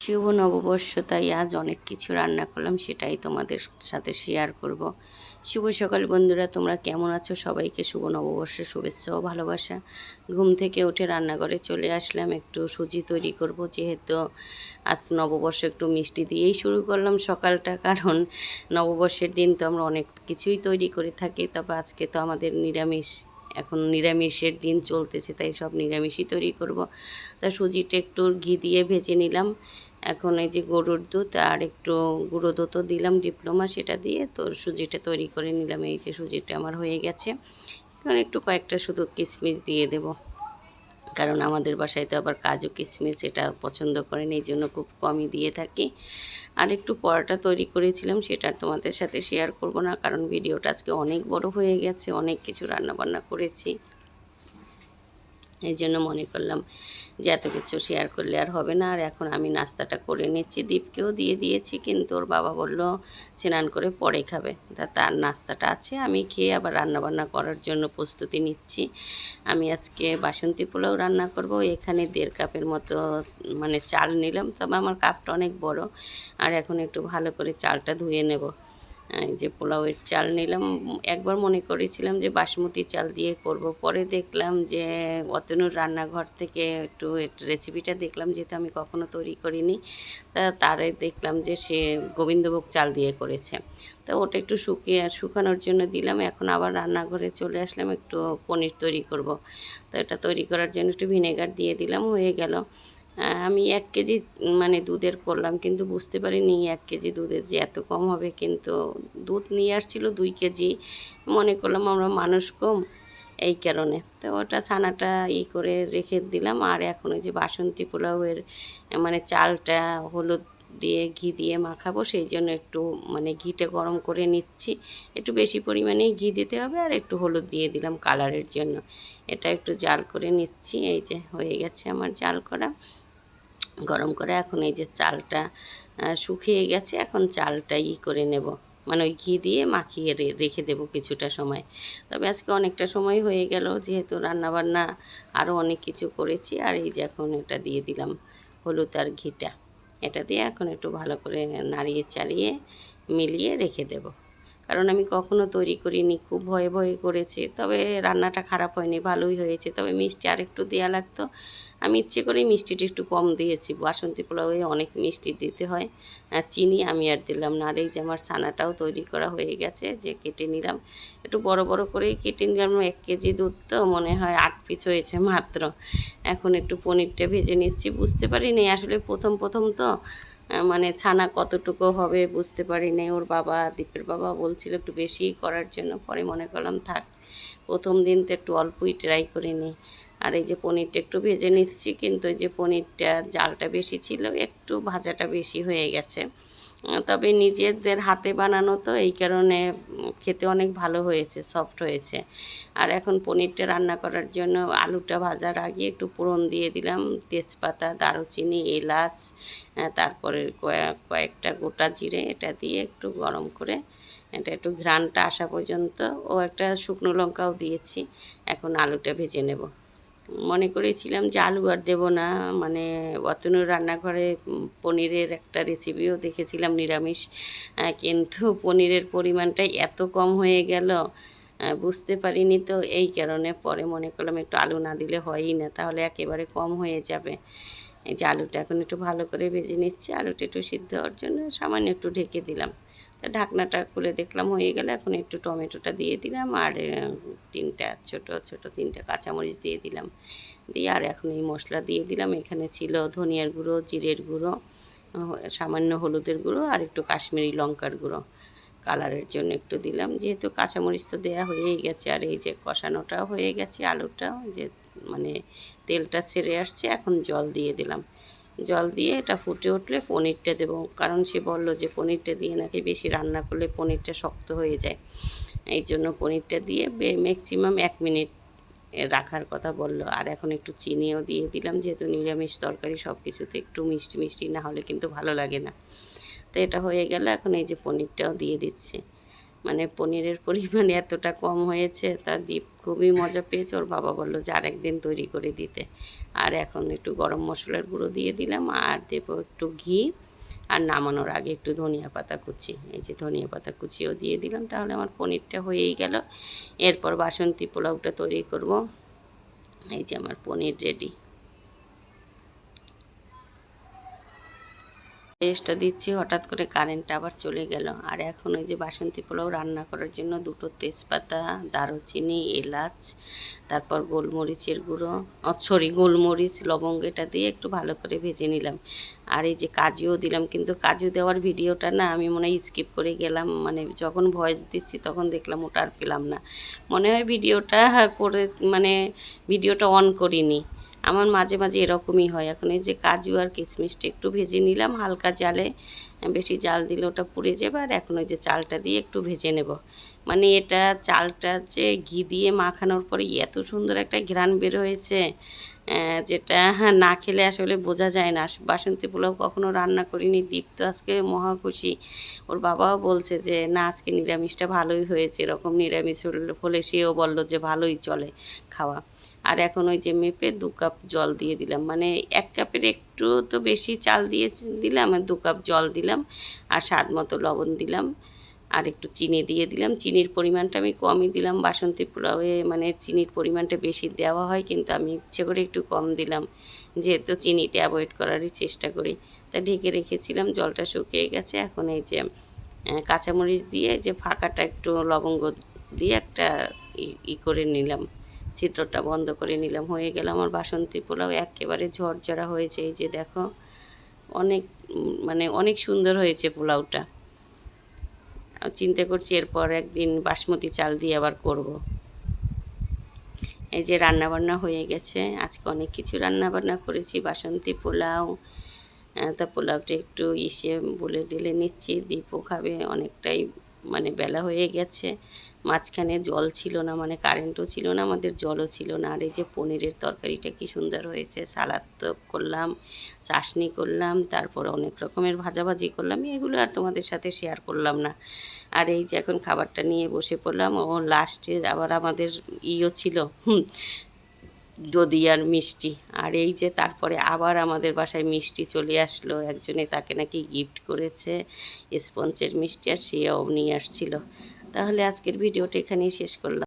শুভ নববর্ষ, তাই আজ অনেক কিছু রান্না করলাম, সেটাই তোমাদের সাথে শেয়ার করব। শুভ সকাল বন্ধুরা, তোমরা কেমন আছো? সবাইকে শুভ নববর্ষের শুভেচ্ছা ও ভালোবাসা। ঘুম থেকে উঠে রান্নাঘরে চলে আসলাম, একটু সুজি তৈরি করব। যেহেতু আজ নববর্ষ, একটু মিষ্টি দিয়েই শুরু করলাম সকালটা, কারণ নববর্ষের দিন তো আমরা অনেক কিছুই তৈরি করে থাকি, তবে আজকে তো আমাদের নিরামিষ। এখন নিরামিষের দিন চলতেছে, তাই সব নিরামিষই তৈরি করব। তা সুজিটা একটু ঘি দিয়ে ভেজে নিলাম। এখন এই যে গরুর দুধ আর একটু গুঁড়ো দুধও দিলাম ডিপ্লোমা, সেটা দিয়ে তো সুজিটা তৈরি করে নিলাম। এই যে সুজিটা আমার হয়ে গেছে। এখন একটু কয়েকটা শুধু কিশমিশ দিয়ে দেব, কারণ আমাদের বাসায় তো আবার কাজু কিশমিশ এটা পছন্দ করেন, এই জন্য খুব কমই দিয়ে থাকি। আর একটু পরোটা তৈরি করেছিলাম, সেটা তোমাদের সাথে শেয়ার করব না, কারণ ভিডিওটা আজকে অনেক বড় হয়ে গেছে, অনেক কিছু রান্নাবান্না করেছি। এই জন্য মনে করলাম যে এত কিছু শেয়ার করলে আর হবে না। আর এখন আমি নাস্তাটা করে নিচ্ছি, দীপকেও দিয়ে দিয়েছি, কিন্তু ওর বাবা বলল স্নান করে পরে খাবে, তার নাস্তাটা আছে। আমি খেয়ে আবার রান্নাবান্না করার জন্য প্রস্তুতি নিচ্ছি। আমি আজকে বাসন্তী পোলাও রান্না করব। এখানে 1.5 কাপের মতো মানে চাল নিলাম, তবে আমার কাপটা অনেক বড়। আর এখন একটু ভালো করে চালটা ধুয়ে নেব। এই যে পোলাওয়ের চাল নিলাম। একবার মনে করেছিলাম যে বাসমতি চাল দিয়ে করব, পরে দেখলাম যে অতনুর রান্নাঘর থেকে একটু রেসিপিটা দেখলাম, যেহেতু আমি কখনো তৈরি করিনি। তারে দেখলাম যে সে গোবিন্দভোগ চাল দিয়ে করেছে, তো ওটা একটু শুকানোর জন্য দিলাম। এখন আবার রান্নাঘরে চলে আসলাম, একটু পনির তৈরি করব। তো এটা তৈরি করার জন্য একটু ভিনেগার দিয়ে দিলাম, হয়ে গেল। আমি 1 কেজি মানে দুধের করলাম, কিন্তু বুঝতে পারিনি 1 কেজি দুধের যে এত কম হবে। কিন্তু দুধ নিয়ে আসছিল 2 কেজি, মনে করলাম আমরা মানুষ কম, এই কারণে তো ওটা ছানাটা করে রেখে দিলাম। আর এখন ওই যে বাসন্তী পোলাওয়ের মানে চালটা হলুদ দিয়ে ঘি দিয়ে মাখাবো, সেই জন্য একটু মানে ঘিটা গরম করে নিচ্ছি। একটু বেশি পরিমাণেই ঘি দিতে হবে, আর একটু হলুদ দিয়ে দিলাম কালারের জন্য। এটা একটু জাল করে নিচ্ছি। এই যে হয়ে গেছে আমার জাল করা, গরম করে। এখন এই যে চালটা শুকিয়ে গেছে, এখন চালটা করে নেব, মানে ওই ঘি দিয়ে মাখিয়ে রেখে দেব কিছুটা সময়। তবে আজকে অনেকটা সময় হয়ে গেল, যেহেতু রান্নাবান্না আরও অনেক কিছু করেছি। আর এই যে এখন এটা দিয়ে দিলাম হলুদ আর ঘিটা, এটা দিয়ে এখন একটু ভালো করে নাড়িয়ে চাড়িয়ে মিলিয়ে রেখে দেব। কারণ আমি কখনো তৈরি করিনি, খুব ভয়ে ভয়ে করেছি। তবে রান্নাটা খারাপ হয়নি, ভালোই হয়েছে। তবে মিষ্টি আরেকটু দেওয়া লাগতো, আমি ইচ্ছে করেই মিষ্টিটা একটু কম দিয়েছি। বাসন্তী পোলাওয়ে অনেক মিষ্টি দিতে হয়, চিনি আমি আর দিলাম না। আর এই যে আমার ছানাটাও তৈরি করা হয়ে গেছে, যে কেটে নিলাম, একটু বড় বড় করেই কেটে নিলাম। 1 কেজি দুধ তো মনে হয় 8 পিস হয়েছে মাত্র। এখন একটু পনিরটা ভেজে নিচ্ছি। বুঝতে পারিনি আসলে, প্রথম প্রথম তো মানে ছানা কতটুকু হবে বুঝতে পারি নাই। ওর বাবা, দীপের বাবা বলছিল একটু বেশি করার জন্য, পরে মনে করলাম থাক, প্রথম দিন তো একটু অল্পই ট্রাই করে নিই। আর এই যে পনিরটা একটু ভেজে নিচ্ছি, কিন্তু এই যে পনিরটা জালটা বেশি ছিল, একটু ভাজাটা বেশি হয়ে গেছে। তবে নিজেদের হাতে বানানো তো, এই কারণে খেতে অনেক ভালো হয়েছে, সফট হয়েছে। আর এখন পনিরটা রান্না করার জন্য আলুটা ভাজার আগে একটু ফোড়ন দিয়ে দিলাম, তেজপাতা, দারুচিনি, এলাচ, তারপরে কয়েকটা গোটা জিরে, এটা দিয়ে একটু গরম করে এটা একটু ঘ্রাণটা আসা পর্যন্ত, ও একটা শুকনো লঙ্কাও দিয়েছি। এখন আলুটা ভেজে নেব। মনে করেছিলাম যে আলু আর দেবো না, মানে অতনুর রান্নাঘরে পনিরের একটা রেসিপিও দেখেছিলাম নিরামিষ, কিন্তু পনিরের পরিমাণটাই এত কম হয়ে গেল, বুঝতে পারিনি। তো এই কারণে পরে মনে করলাম একটু আলু না দিলে হয়ই না, তাহলে একেবারে কম হয়ে যাবে। এই যে আলুটা এখন একটু ভালো করে ভেজে নিচ্ছি, আলুটা একটু সিদ্ধ হওয়ার জন্য সামান্য একটু ঢেকে দিলাম। তা ঢাকনাটা খুলে দেখলাম হয়ে গেলে, এখন একটু টমেটোটা দিয়ে দিলাম, আর 3টা ছোটো ছোটো 3টা কাঁচামরিচ দিয়ে দিলাম, দিয়ে আর এখন এই মশলা দিয়ে দিলাম। এখানে ছিল ধনিয়ার গুঁড়ো, জিরের গুঁড়ো, সামান্য হলুদের গুঁড়ো, আর একটু কাশ্মীরি লঙ্কার গুঁড়ো কালারের জন্য একটু দিলাম। যেহেতু কাঁচামরিচ তো দেওয়া হয়েই গেছে, আর এই যে কষানোটাও হয়ে গেছে, আলুটাও যে মানে তেলটা ছেড়ে আসছে, এখন জল দিয়ে দিলাম। জল দিয়ে এটা ফুটে উঠলে পনিরটা দেবো, কারণ সে বলল যে পনিরটা দিয়ে নাকি বেশি রান্না করলে পনিরটা শক্ত হয়ে যায়, এই জন্য পনিরটা দিয়ে ম্যাক্সিমাম 1 মিনিট রাখার কথা বলল। আর এখন একটু চিনিও দিয়ে দিলাম, যেহেতু নিরামিষ তরকারি সব কিছুতে একটু মিষ্টি মিষ্টি না হলে কিন্তু ভালো লাগে না। তো এটা হয়ে গেল, এখন এই যে পনিরটাও দিয়ে দিচ্ছি। মানে পনিরের পরিমাণ এতটা কম হয়েছে, তা দীপ খুবই মজা পেয়েছে। ওর বাবা বললো যে আরেকদিন তৈরি করে দিতে। আর এখন একটু গরম মশলার গুঁড়ো দিয়ে দিলাম, আর দেবো একটু ঘি, আর নামানোর আগে একটু ধনিয়া পাতা কুচি, এই যে ধনিয়া পাতা কুচিও দিয়ে দিলাম। তাহলে আমার পনিরটা হয়েই গেল। এরপর বাসন্তী পোলাওটা তৈরি করব। এই যে আমার পনির রেডি। পেস্টটা দিচ্ছি, হঠাৎ করে কারেন্টটা আবার চলে গেল। আর এখন ওই যে বাসন্তী পোলাও রান্না করার জন্য দুটো তেজপাতা, দারুচিনি, এলাচ, তারপর গোলমরিচের গুঁড়ো, গোলমরিচ, লবঙ্গ, এটা দিয়ে একটু ভালো করে ভেজে নিলাম। আর এই যে কাজুও দিলাম, কিন্তু কাজু দেওয়ার ভিডিওটা না আমি মনে হয় স্কিপ করে গেলাম, মানে যখন ভয়েস দিচ্ছি তখন দেখলাম ওটা আর পেলাম না। মনে হয় ভিডিওটা করে মানে ভিডিওটা অন করিনি। আমার মাঝে মাঝে এরকমই হয়। এখন এই যে কাজু আর কিশমিশটা একটু ভেজে নিলাম হালকা জালে, বেশি জাল দিলে ওটা পুড়ে যাবে। আর এখন ওই যে চালটা দিয়ে একটু ভেজে নেব। মানে এটা চালটা যে ঘি দিয়ে মাখানোর পরে এত সুন্দর একটা ঘ্রাণ বের হয়েছে, যেটা না খেলে আসলে বোঝা যায় না। বাসন্তী পোলাও কখনো রান্না করিনি, দীপ তো আজকে মহা খুশি। ওর বাবাও বলছে যে না আজকে নিরামিষটা ভালোই হয়েছে, এরকম নিরামিষ হলে সেও বলল যে ভালোই চলে খাওয়া। আর এখন ওই যে মেপে 2 কাপ জল দিয়ে দিলাম, মানে 1 কাপের একটু তো বেশি চাল দিয়ে দিলাম, আর 2 কাপ জল দিলাম, আর স্বাদ মতো লবণ দিলাম, আর একটু চিনি দিয়ে দিলাম। চিনির পরিমাণটা আমি কমই দিলাম, বাসন্তী পোলাওয়ে মানে চিনির পরিমাণটা বেশি দেওয়া হয়, কিন্তু আমি ইচ্ছে করে একটু কম দিলাম, যেহেতু চিনিটা অ্যাভয়েড করারই চেষ্টা করি। তা ঢেকে রেখেছিলাম, জলটা শুকিয়ে গেছে। এখন এই যে কাঁচামরিচ দিয়ে যে ফাঁকাটা একটু লবঙ্গ দিয়ে একটা করে নিলাম, ছিদ্রটা বন্ধ করে নিলাম। হয়ে গেল আমার বাসন্তী পোলাও, একেবারে ঝরঝরা হয়েছে। এই যে দেখো, অনেক মানে অনেক সুন্দর হয়েছে পোলাওটা। চিন্তা করছি এরপর একদিন বাসমতি চাল দিয়ে আবার করব। এই যে রান্নাবান্না হয়ে গেছে, আজকে অনেক কিছু রান্নাবান্না করেছি। বাসন্তী পোলাও, তা পোলাওটা একটু বলে ঢেলে নিচ্ছি, দীপও খাবে। অনেকটাই মানে বেলা হয়ে গেছে, মাঝখানে জল ছিল না, মানে কারেন্টও ছিল না, আমাদের জলও ছিল না। আর এই যে পনিরের তরকারিটা কি সুন্দর হয়েছে, সালাদ তো করলাম, চাশনি করলাম, তারপর অনেক রকমের ভাজাভাজি করলাম, এগুলো আর তোমাদের সাথে শেয়ার করলাম না। আর এই যে এখন খাবারটা নিয়ে বসে পড়লাম। ও লাস্টে আবার আমাদের ছিল দধি আর মিষ্টি। আর এই যে তারপরে আবার আমাদের বাসায় মিষ্টি চলে আসলো, একজনে তাকে নাকি গিফট করেছে স্পঞ্জের মিষ্টি, আর সেও নিয়ে আসছিল। তাহলে আজকের ভিডিওটা এখানেই শেষ করলাম।